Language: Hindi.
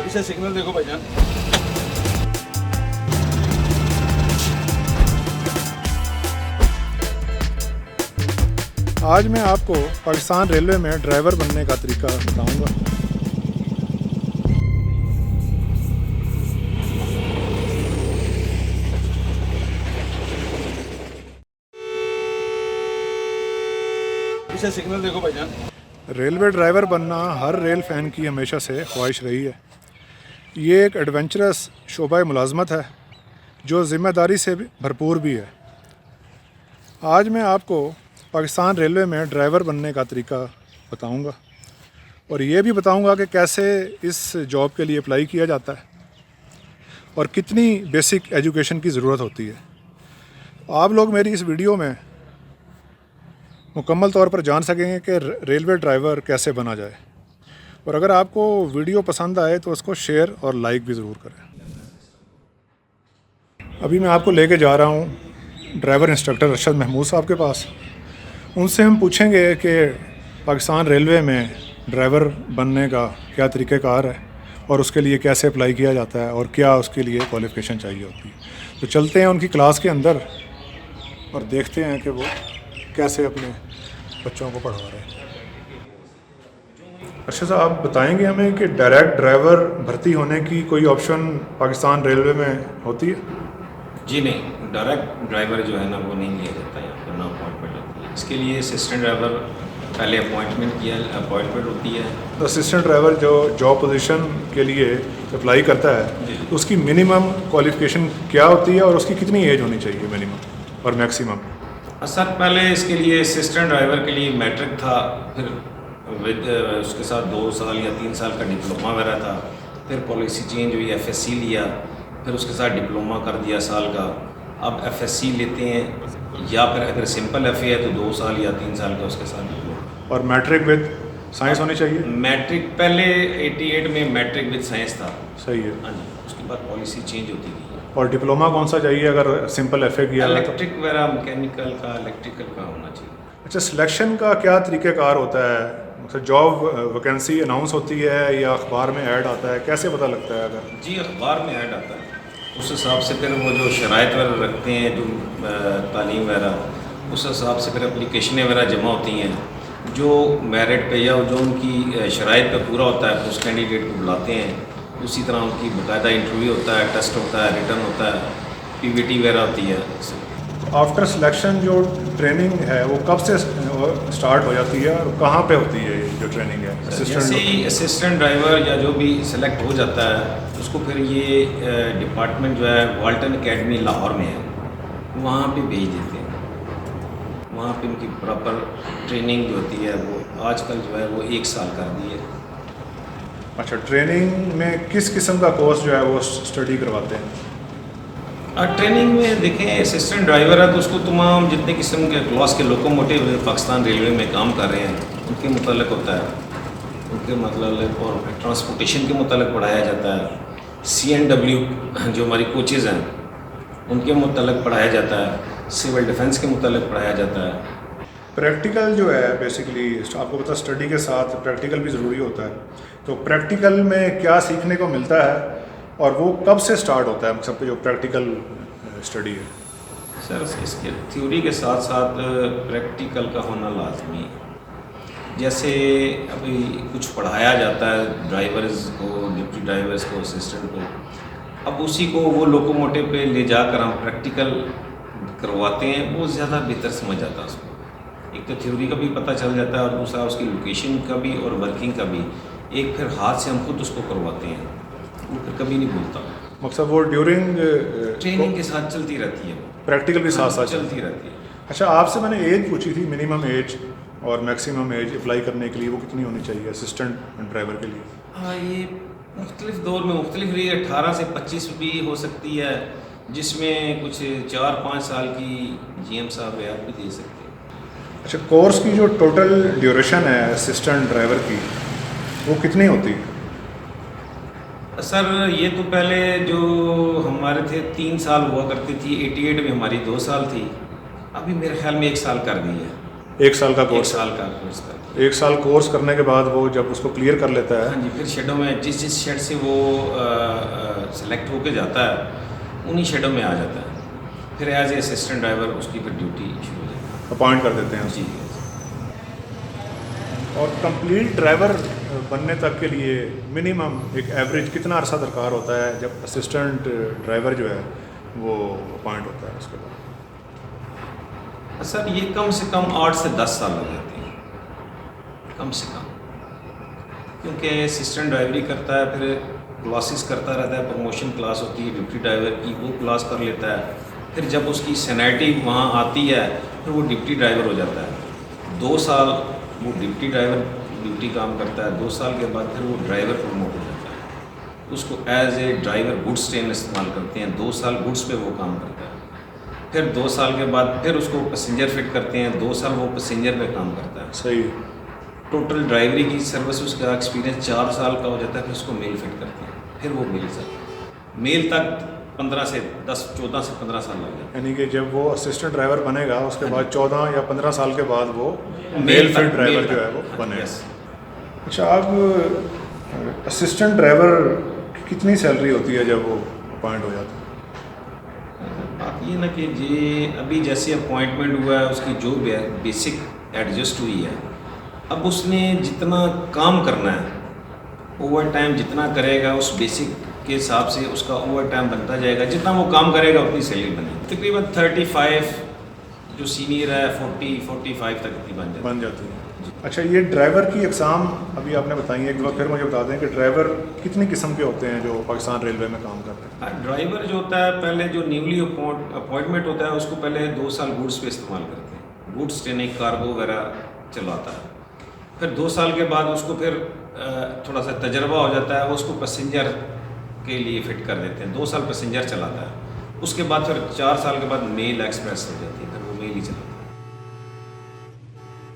इसे सिग्नल देखो भाईजान। आज मैं आपको पाकिस्तान रेलवे में ड्राइवर बनने का तरीका बताऊंगा। इसे सिग्नल देखो भाईजान। रेलवे ड्राइवर बनना हर रेल फ़ैन की हमेशा से ख्वाहिश रही है। ये एक एडवेंचरस शोबा मुलाजमत है जो ज़िम्मेदारी से भी भरपूर भी है। आज मैं आपको पाकिस्तान रेलवे में ड्राइवर बनने का तरीका बताऊंगा और ये भी बताऊंगा कि कैसे इस जॉब के लिए अप्लाई किया जाता है और कितनी बेसिक एजुकेशन की ज़रूरत होती है। आप लोग मेरी इस वीडियो में मुकम्मल तौर पर जान सकेंगे कि रेलवे ड्राइवर कैसे बना जाए। और अगर आपको वीडियो पसंद आए तो उसको शेयर और लाइक भी ज़रूर करें। अभी मैं आपको लेके जा रहा हूँ ड्राइवर इंस्ट्रक्टर अरशद महमूद साहब के पास। उनसे हम पूछेंगे कि पाकिस्तान रेलवे में ड्राइवर बनने का क्या तरीक़ाकार है और उसके लिए कैसे अप्लाई किया जाता है और क्या उसके लिए क्वालिफ़िकेशन चाहिए होती है। तो चलते हैं उनकी क्लास के अंदर और देखते हैं कि वो कैसे अपने बच्चों को पढ़ा रहे हैं। अच्छा साहब, आप बताएंगे हमें कि डायरेक्ट ड्राइवर भर्ती होने की कोई ऑप्शन पाकिस्तान रेलवे में होती है? जी नहीं, डायरेक्ट ड्राइवर जो है ना वो नहीं लिया जाता है, यहाँ पर ना अपॉइंटमेंट होती है। इसके लिए असिस्टेंट ड्राइवर पहले अपॉइंटमेंट होती है। तो असिस्टेंट ड्राइवर जो जॉब पोजीशन के लिए अप्लाई करता है तो उसकी मिनिमम क्वालिफ़िकेशन क्या होती है और उसकी कितनी एज होनी चाहिए मिनिमम और मैक्सिमम? सर पहले इसके लिए असिस्टेंट ड्राइवर के लिए मैट्रिक था, फिर विद उसके साथ 2 साल या 3 साल का डिप्लोमा वगैरह था। फिर पॉलिसी चेंज हुई, FSC लिया, फिर उसके साथ डिप्लोमा कर दिया साल का। अब FSC लेते हैं या फिर अगर सिंपल FA है तो 2 साल या 3 साल का उसके साथ डिप्लोमा। और मैट्रिक विद साइंस होनी चाहिए? मैट्रिक पहले 88 में मैट्रिक विद साइंस था। सही है। हाँ जी, उसके बाद पॉलिसी चेंज होती गई। और डिप्लोमा कौन सा चाहिए अगर सिंपल FA किया है तो? इलेक्ट्रिक वगैरह, मैकेनिकल का, इलेक्ट्रिकल का होना चाहिए। अच्छा, सिलेक्शन का क्या तरीक़ाकार होता है? मतलब जॉब वैकेंसी अनाउंस होती है या अखबार में ऐड आता है, कैसे पता लगता है? अगर जी अखबार में ऐड आता है उस हिसाब से फिर वो जो शराइत वगैरह रखते हैं, जो तालीम वगैरह, उस हिसाब से फिर एप्लीकेशनें वगैरह जमा होती हैं। जो मेरिट पे या जो उनकी शराइत पे पूरा होता है उस कैंडिडेट को बुलाते हैं। उसी तरह उनकी बाकायदा इंटरव्यू होता है, टेस्ट होता है, रिटर्न होता है, PVT वगैरह होती है। आफ्टर सिलेक्शन जो ट्रेनिंग है वो कब से स्टार्ट हो जाती है और कहाँ पे होती है जो ट्रेनिंग है? जैसे ही असिस्टेंट ड्राइवर या जो भी सिलेक्ट हो जाता है उसको फिर ये डिपार्टमेंट जो है वाल्टन एकेडमी लाहौर में है, वहाँ पे भेज देते हैं। वहाँ पे उनकी प्रॉपर ट्रेनिंग जो होती है वो आजकल जो है वो 1 साल कर दी है। अच्छा, ट्रेनिंग में किस किस्म का कोर्स जो है वो स्टडी करवाते हैं? ट्रेनिंग में देखें, असिस्टेंट ड्राइवर है तो उसको तमाम जितने किस्म के क्लास के लोकोमोटिव पाकिस्तान रेलवे में काम कर रहे हैं उनके मुतालिक होता है, उनके मतलब और ट्रांसपोर्टेशन के मुतालिक पढ़ाया जाता है। CNW जो हमारी कोचेज़ हैं उनके मुतालिक पढ़ाया जाता है, सिविल डिफेंस के मुतालिक पढ़ाया जाता है। प्रैक्टिकल जो है बेसिकली आपको पता स्टडी के साथ प्रैक्टिकल भी ज़रूरी होता है। तो प्रैक्टिकल में क्या सीखने को मिलता है और वो कब से स्टार्ट होता है सबके जो प्रैक्टिकल स्टडी है? सर इसके थ्योरी के साथ साथ प्रैक्टिकल का होना लाजमी है। जैसे अभी कुछ पढ़ाया जाता है ड्राइवर्स को, डिप्टी ड्राइवर्स को, असिस्टेंट को, अब उसी को वो लोकोमोटिव पे ले जाकर हम प्रैक्टिकल करवाते हैं, वो ज़्यादा बेहतर समझ आता है उसको। एक तो थ्योरी का भी पता चल जाता है और दूसरा उसकी लोकेशन का भी और वर्किंग का भी। एक फिर हाथ से हम खुद उसको करवाते हैं, वो फिर कभी नहीं भूलता। मतलब वो ड्यूरिंग ट्रेनिंग के साथ चलती रहती है, वो प्रैक्टिकल भी साथ साथ चलती रहती है। अच्छा, आपसे मैंने एज पूछी थी, मिनिमम एज और मैक्सिमम एज अप्लाई करने के लिए वो कितनी होनी चाहिए असिस्टेंट ड्राइवर के लिए? हाँ, ये मुख्तलिफ दौर में मुख्तलिफ रही है। 18 से 25 भी हो सकती है, जिसमें कुछ 4-5 साल की GM साहब रियायत भी दे सकते हैं। अच्छा, कोर्स की जो टोटल ड्यूरेशन है असिस्टेंट ड्राइवर की वो कितनी होती है? सर ये तो पहले जो हमारे थे 3 साल हुआ करती थी, 88 में हमारी 2 साल थी, अभी मेरे ख्याल में 1 साल कर दी है। 1 साल का एक कोर्स? साल का कोर्स करके। 1 साल कोर्स करने के बाद वो जब उसको क्लियर कर लेता है, हाँ जी, फिर शेडो में जिस शेड से वो सेलेक्ट होके जाता है उन्हीं शेडो में आ जाता है। फिर एज ए असिस्टेंट ड्राइवर उसकी फिर ड्यूटी शुरू हो जाती अपॉइंट कर देते हैं है। जी और कंप्लीट ड्राइवर बनने तक के लिए मिनिमम एक एवरेज कितना अरसा दरकार होता है जब असिस्टेंट ड्राइवर जो है वो अपॉइंट होता है उसके बाद? सर ये कम से कम 8 से 10 साल लग जाते हैं, कम से कम, क्योंकि असिस्टेंट ड्राइवरी करता है, फिर क्लासेस करता रहता है, प्रमोशन क्लास होती है डिप्टी ड्राइवर की, वो क्लास कर लेता है। फिर जब उसकी सैनिटी वहाँ आती है फिर वो डिप्टी ड्राइवर हो जाता है। 2 साल वो डिप्टी ड्राइवर ड्यूटी काम करता है, 2 साल के बाद फिर वो ड्राइवर प्रमोट हो जाता है। उसको as a driver goods train इस्तेमाल करते हैं, 2 साल गुड्स पे वो काम करता है। फिर 2 साल के बाद फिर उसको पैसेंजर फिट करते हैं, 2 साल वो पैसेंजर पे काम करता है। सही। टोटल ड्राइवरी की सर्विस उसका एक्सपीरियंस 4 साल का हो जाता है। फिर उसको मेल फिट करते हैं, फिर वो मेल तक 15 से 10, 14 से 15 साल लग जाते यानी कि जब वो असिस्टेंट ड्राइवर बनेगा उसके बाद 14 या 15 साल के बाद वो हैं। मेल फिट तक- ड्राइवर मेल जो तक, है वो हाँ, बनेगा। यस। अच्छा, अब असिस्टेंट ड्राइवर की कितनी सैलरी होती है जब वो अपॉइंट हो जाता है? बात ये ना कि ये अभी जैसे अपॉइंटमेंट हुआ है उसकी जो बेसिक एडजस्ट हुई है, अब उसने जितना काम करना है ओवर टाइम जितना करेगा उस बेसिक के हिसाब से उसका ओवर टाइम बनता जाएगा। जितना वो काम करेगा उतनी सैलरी बनेगी। तकरीबन 35 जो सीनियर है 40-45 तक इतनी बन जाती है। अच्छा, ये ड्राइवर की अकसाम अभी आपने बताई है, एक बार फिर मुझे बता दें कि ड्राइवर कितनी किस्म के होते हैं जो पाकिस्तान रेलवे में काम करते हैं? ड्राइवर जो होता है पहले जो न्यूली अपॉइंटमेंट होता है उसको पहले 2 साल गुड्स पे इस्तेमाल करते हैं, गुड्स ट्रेनिंग कार्गो वगैरह चलाता है। फिर 2 साल के बाद उसको फिर थोड़ा सा तजर्बा हो जाता है, वो उसको पैसेंजर के लिए फिट कर देते हैं, 2 साल पैसेंजर चलाता है। उसके बाद फिर 4 साल के बाद मेल एक्सप्रेस हो जाती है, फिर वो मेल ही चलाता है।